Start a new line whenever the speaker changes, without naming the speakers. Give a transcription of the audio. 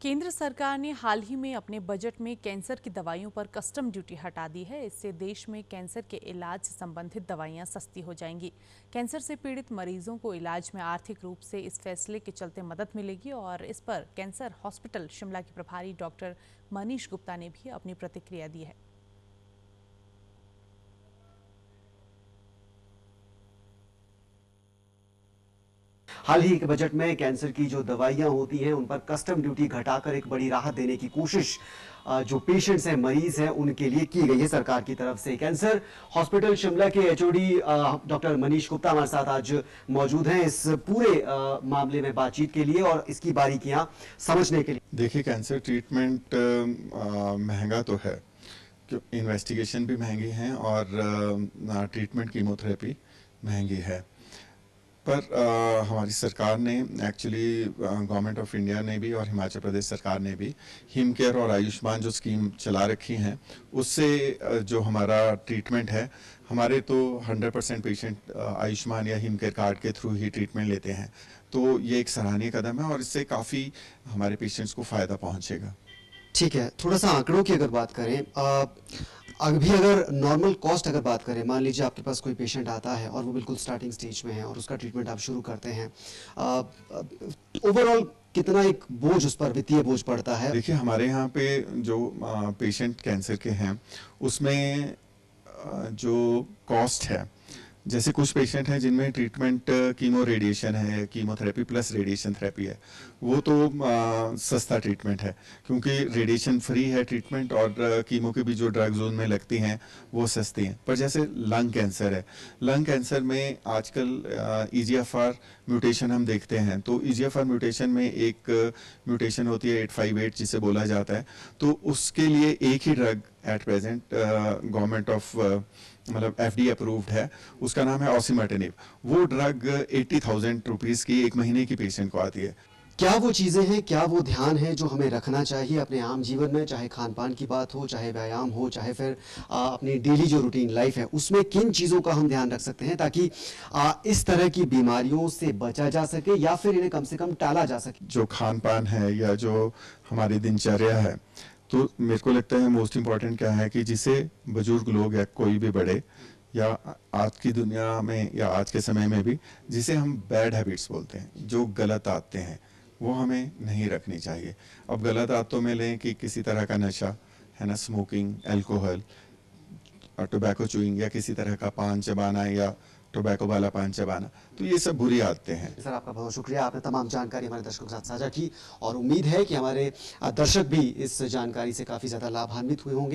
केंद्र सरकार ने हाल ही में अपने बजट में कैंसर की दवाइयों पर कस्टम ड्यूटी हटा दी है। इससे देश में कैंसर के इलाज से संबंधित दवाइयां सस्ती हो जाएंगी। कैंसर से पीड़ित मरीजों को इलाज में आर्थिक रूप से इस फैसले के चलते मदद मिलेगी और इस पर कैंसर हॉस्पिटल शिमला के प्रभारी डॉक्टर मनीष गुप्ता ने भी अपनी प्रतिक्रिया दी है।
हाल ही के बजट में कैंसर की जो दवाइयां होती हैं उन पर कस्टम ड्यूटी घटाकर एक बड़ी राहत देने की कोशिश जो पेशेंट्स हैं, मरीज हैं, उनके लिए की गई है सरकार की तरफ से। कैंसर हॉस्पिटल शिमला के एचओडी डॉक्टर मनीष गुप्ता हमारे साथ आज मौजूद हैं इस पूरे मामले में बातचीत के लिए और इसकी बारीकियां समझने के लिए।
देखिए, कैंसर ट्रीटमेंट महंगा तो है, इन्वेस्टिगेशन भी महंगी हैं और ट्रीटमेंट कीमोथेरेपी महंगी है। पर हमारी सरकार ने एक्चुअली गवर्नमेंट ऑफ इंडिया ने भी और हिमाचल प्रदेश सरकार ने भी हिम केयर और आयुष्मान जो स्कीम चला रखी हैं, उससे जो हमारा ट्रीटमेंट है, हमारे तो 100% पेशेंट आयुष्मान या हिम केयर कार्ड के थ्रू ही ट्रीटमेंट लेते हैं। तो ये एक सराहनीय कदम है और इससे काफ़ी हमारे पेशेंट्स को फ़ायदा पहुँचेगा।
ठीक है, थोड़ा सा आंकड़ों की अगर बात करें, अभी अगर नॉर्मल कॉस्ट अगर बात करें, मान लीजिए आपके पास कोई पेशेंट आता है और वो बिल्कुल स्टार्टिंग स्टेज में है और उसका ट्रीटमेंट आप शुरू करते हैं, ओवरऑल कितना एक बोझ उस पर, वित्तीय बोझ पड़ता है?
देखिए, हमारे यहाँ पे जो पेशेंट कैंसर के हैं उसमें जो कॉस्ट है, जैसे कुछ पेशेंट हैं जिनमें ट्रीटमेंट कीमो रेडिएशन है, कीमोथेरेपी प्लस रेडिएशन थेरेपी है, वो तो सस्ता ट्रीटमेंट है क्योंकि रेडिएशन फ्री है ट्रीटमेंट और कीमो की भी जो ड्रग्स उनमें लगती हैं वो सस्ती हैं। पर जैसे लंग कैंसर है, लंग कैंसर में आजकल EGFR म्यूटेशन हम देखते हैं, तो EGFR म्यूटेशन में एक म्यूटेशन होती है 858 जिसे बोला जाता है, तो उसके लिए एक ही drug at present government of मतलब FDA अप्रूव्ड है, उसका नाम है ऑसिमेटिनिब। वो ड्रग 80,000 रुपीज़ की एक महीने की पेशेंट को आती है।
क्या वो चीज़ें हैं, क्या वो ध्यान है जो हमें रखना चाहिए अपने आम जीवन में, चाहे खान पान की बात हो, चाहे व्यायाम हो, चाहे फिर अपनी डेली जो रूटीन लाइफ है उसमें किन चीज़ों का हम ध्यान रख सकते हैं ताकि इस तरह की बीमारियों से बचा जा सके या फिर इन्हें कम से कम टाला जा सके?
जो खान पान है या जो हमारी दिनचर्या है, तो मेरे को लगता है मोस्ट इम्पॉर्टेंट क्या है कि जिसे बुजुर्ग लोग या कोई भी बड़े या आज की दुनिया में या आज के समय में भी जिसे हम बैड हैबिट्स बोलते हैं, जो गलत आदतें हैं, वो हमें नहीं रखनी चाहिए। अब गलत आदतों में लें कि किसी तरह का नशा है ना, स्मोकिंग, अल्कोहल, टोबैको चूइंग या किसी तरह का पान चबाना या टोबैको वाला पान चबाना, तो ये सब बुरी आदतें हैं।
सर, आपका बहुत शुक्रिया, आपने तमाम जानकारी हमारे दर्शकों के साथ साझा की और उम्मीद है कि हमारे दर्शक भी इस जानकारी से काफ़ी ज़्यादा लाभान्वित हुए होंगे।